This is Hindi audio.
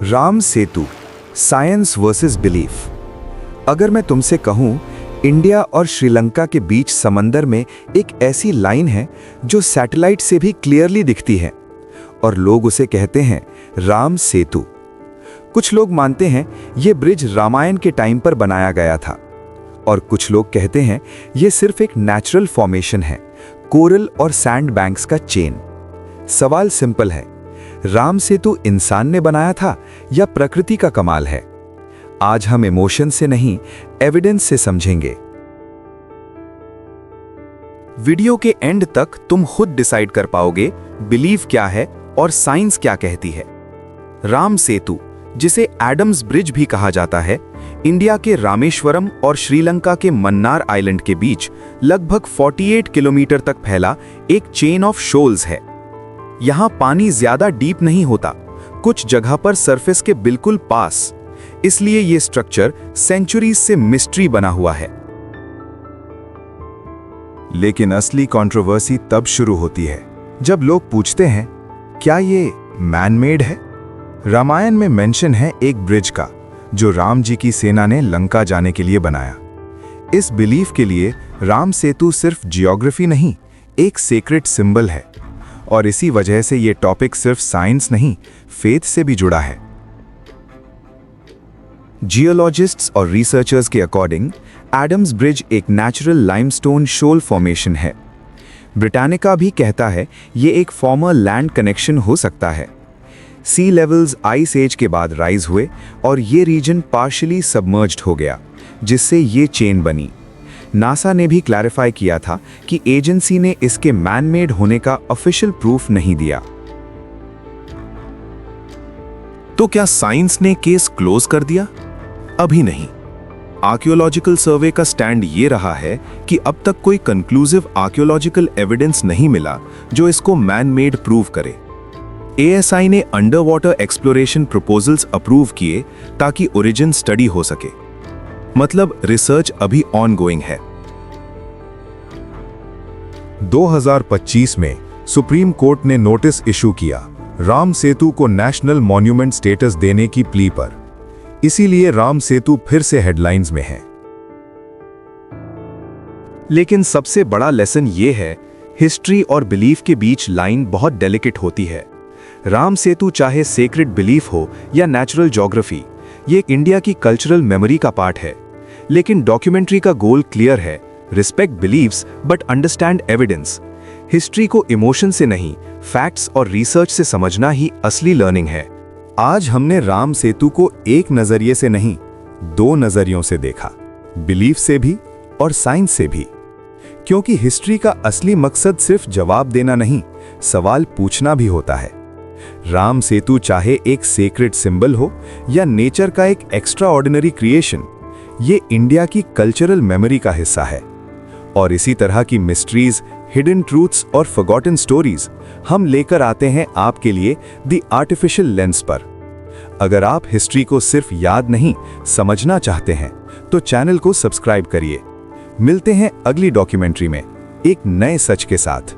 Ram Setu, science versus belief. अगर मैं तुमसे कहूं, इंडिया और श्रीलंका के बीच समंदर में एक ऐसी लाइन है जो सैटेलाइट से भी क्लियरली दिखती है, और लोग उसे कहते हैं राम सेतु। कुछ लोग मानते हैं यह ब्रिज रामायण के टाइम पर बनाया गया था, और कुछ लोग कहते हैं यह सिर्फ एक नेचुरल फॉर्मेशन है, कोरल और सैंड बैंक्स का चेन। सवाल सिंपल है, राम सेतु इंसान ने बनाया था या प्रकृति का कमाल है? आज हम इमोशन से नहीं, एविडेंस से समझेंगे। वीडियो के एंड तक तुम खुद डिसाइड कर पाओगे बिलीफ क्या है और साइंस क्या कहती है। राम सेतु, जिसे एडम्स ब्रिज भी कहा जाता है, इंडिया के रामेश्वरम और श्रीलंका के मन्नार आइलैंड के बीच लगभग 48 किलोमीटर तक फैला एक चेन ऑफ शोल्स है। यहां पानी ज्यादा डीप नहीं होता, कुछ जगह पर सरफेस के बिल्कुल पास, इसलिए यह स्ट्रक्चर सेंचुरीज से मिस्ट्री बना हुआ है। लेकिन असली कंट्रोवर्सी तब शुरू होती है जब लोग पूछते हैं, क्या ये मैन मेड है? रामायण में मेंशन है एक ब्रिज का जो राम जी की सेना ने लंका जाने के लिए बनाया। इस बिलीफ के लिए राम सेतु सिर्फ जियोग्राफी नहीं, एक सेक्रेट सिंबल है, और इसी वजह से ये टॉपिक सिर्फ साइंस नहीं, फेथ से भी जुड़ा है। जियोलॉजिस्ट्स और रिसर्चर्स के अकॉर्डिंग एडम्स ब्रिज एक नेचुरल लाइमस्टोन शोल फॉर्मेशन है। ब्रिटानिका भी कहता है ये एक फॉर्मर लैंड कनेक्शन हो सकता है। सी लेवल्स आइस एज के बाद राइज हुए और ये रीजन पार्शियली सबमर्ज्ड हो गया, जिससे ये चेन बनी। नासा ने भी क्लैरिफाई किया था कि एजेंसी ने इसके मैन मेड होने का ऑफिशियल प्रूफ नहीं दिया। तो क्या साइंस ने केस क्लोज कर दिया? अभी नहीं। आर्कियोलॉजिकल सर्वे का स्टैंड ये रहा है कि अब तक कोई कंक्लूसिव आर्कियोलॉजिकल एविडेंस नहीं मिला जो इसको मैन मेड प्रूव करे। एएसआई ने under water exploration proposals approve किए ताकि ओरिजिन स्टडी हो सके। मतलब रिसर्च अभी ऑनगोइंग है। 2025 में सुप्रीम कोर्ट ने नोटिस इशू किया राम सेतु को नेशनल मॉन्यूमेंट स्टेटस देने की प्ली पर। इसीलिए राम सेतु फिर से हेडलाइंस में है। लेकिन सबसे बड़ा लेसन ये है, हिस्ट्री और बिलीफ के बीच लाइन बहुत डेलिकेट होती है। राम सेतु चाहे सेक्रेट बिलीफ हो या नेचुरल ज्योग्राफी, ये इंडिया की कल्चरल मेमोरी का पार्ट है। लेकिन डॉक्यूमेंट्री का गोल क्लियर है, respect beliefs but understand evidence. History को इमोशन से नहीं, फैक्ट्स और रिसर्च से समझना ही असली लर्निंग है। आज हमने राम सेतु को एक नजरिए से नहीं, दो नजरियों से देखा, बिलीफ से भी और साइंस से भी। क्योंकि हिस्ट्री का असली मकसद सिर्फ जवाब देना नहीं, सवाल पूछना भी होता है। राम सेतु चाहे एक सेक्रेट सिंबल हो या नेचर का एक एक्स्ट्रा ऑर्डिनरी क्रिएशन, ये इंडिया की कल्चरल मेमोरी का हिस्सा है। और इसी तरह की मिस्ट्रीज, हिडन ट्रूथ्स और फॉरगॉटन स्टोरीज हम लेकर आते हैं आपके लिए द आर्टिफिशियल लेंस पर। अगर आप हिस्ट्री को सिर्फ याद नहीं, समझना चाहते हैं तो चैनल को सब्सक्राइब करिए। मिलते हैं अगली डॉक्यूमेंट्री में एक नए सच के साथ।